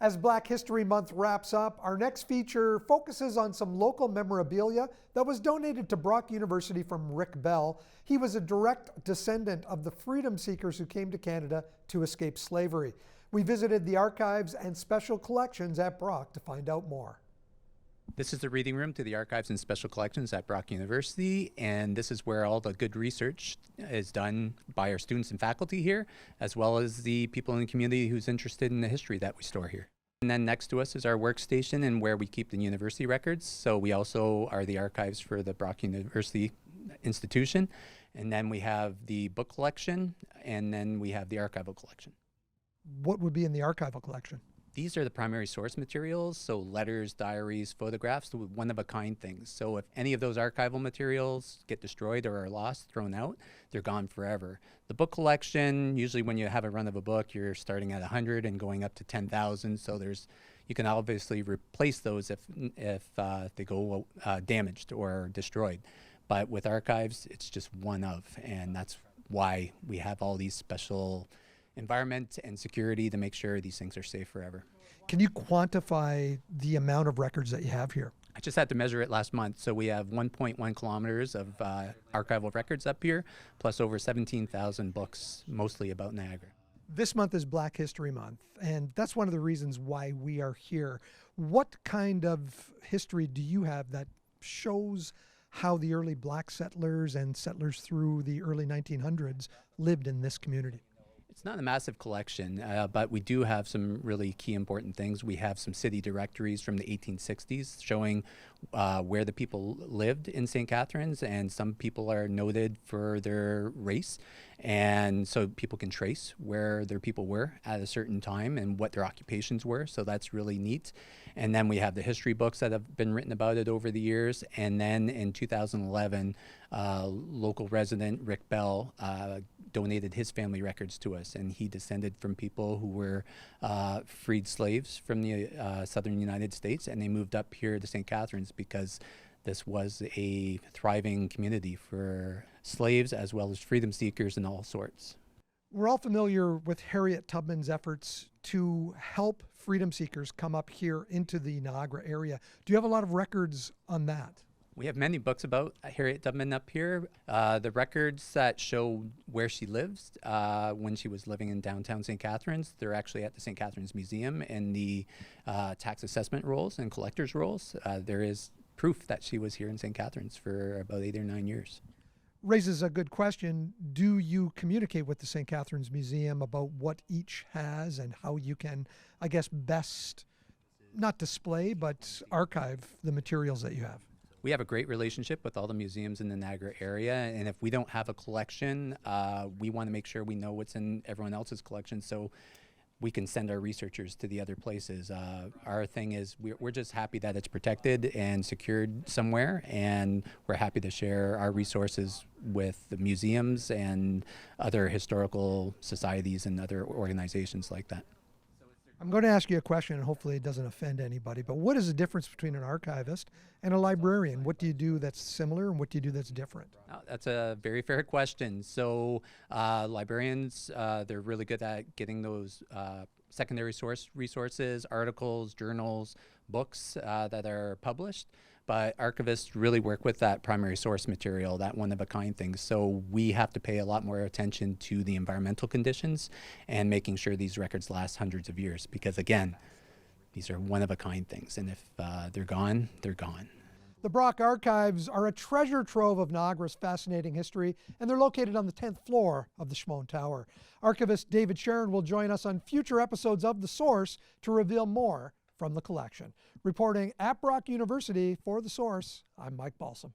As Black History Month wraps up, our next feature focuses on some local memorabilia that was donated to Brock University from Rick Bell. He was a direct descendant of the freedom seekers who came to Canada to escape slavery. We visited the archives and special collections at Brock to find out more. This is the reading room to the archives and special collections at Brock University, and this is where all the good research is done by our students and faculty here, as well as the people in the community who's interested in the history that we store here. And then next to us is our workstation and where we keep the university records. So we also are the archives for the Brock University institution. And then we have the book collection, and then we have the archival collection. What would be in the archival collection? These are the primary source materials, so letters, diaries, photographs, one-of-a-kind things. So if any of those archival materials get destroyed or are lost, thrown out, they're gone forever. The book collection, usually when you have a run of a book, you're starting at 100 and going up to 10,000. So you can obviously replace those if they go damaged or destroyed. But with archives, it's just one of, and that's why we have all these special environment and security to make sure these things are safe forever. Can you quantify the amount of records that you have here? I just had to measure it last month. So we have 1.1 kilometers of archival records up here, plus over 17,000 books, mostly about Niagara. This month is Black History Month, and that's one of the reasons why we are here. What kind of history do you have that shows how the early black settlers and settlers through the early 1900s lived in this community? It's not a massive collection, but we do have some really key important things. We have some city directories from the 1860s showing where the people lived in St. Catharines, and some people are noted for their race, and so people can trace where their people were at a certain time and what their occupations were, so that's really neat. And then we have the history books that have been written about it over the years, and then in 2011, local resident Rick Bell donated his family records to us, and he descended from people who were freed slaves from the southern United States, and they moved up here to St. Catharines because this was a thriving community for slaves as well as freedom seekers and all sorts. We're all familiar with Harriet Tubman's efforts to help freedom seekers come up here into the Niagara area. Do you have a lot of records on that? We have many books about Harriet Tubman up here. The records that show where she lives when she was living in downtown St. Catharines, they're actually at the St. Catharines Museum in the tax assessment rolls and collector's rolls. There is proof that she was here in St. Catharines for about 8 or 9 years. Raises a good question. Do you communicate with the St. Catharines Museum about what each has and how you can, I guess, best not display, but archive the materials that you have? We have a great relationship with all the museums in the Niagara area, and if we don't have a collection, we want to make sure we know what's in everyone else's collection so we can send our researchers to the other places. Our thing is we're just happy that it's protected and secured somewhere, and we're happy to share our resources with the museums and other historical societies and other organizations like that. I'm going to ask you a question, and hopefully it doesn't offend anybody, but what is the difference between an archivist and a librarian? What do you do that's similar, and what do you do that's different? That's a very fair question. So librarians, they're really good at getting those secondary source resources, articles, journals, books that are published. But archivists really work with that primary source material, that one-of-a-kind thing. So we have to pay a lot more attention to the environmental conditions and making sure these records last hundreds of years. Because again, these are one-of-a-kind things, and if they're gone, they're gone. The Brock Archives are a treasure trove of Niagara's fascinating history, and they're located on the 10th floor of the Schmoen Tower. Archivist David Sharon will join us on future episodes of The Source to reveal more from the collection. Reporting at Brock University for The Source, I'm Mike Balsam.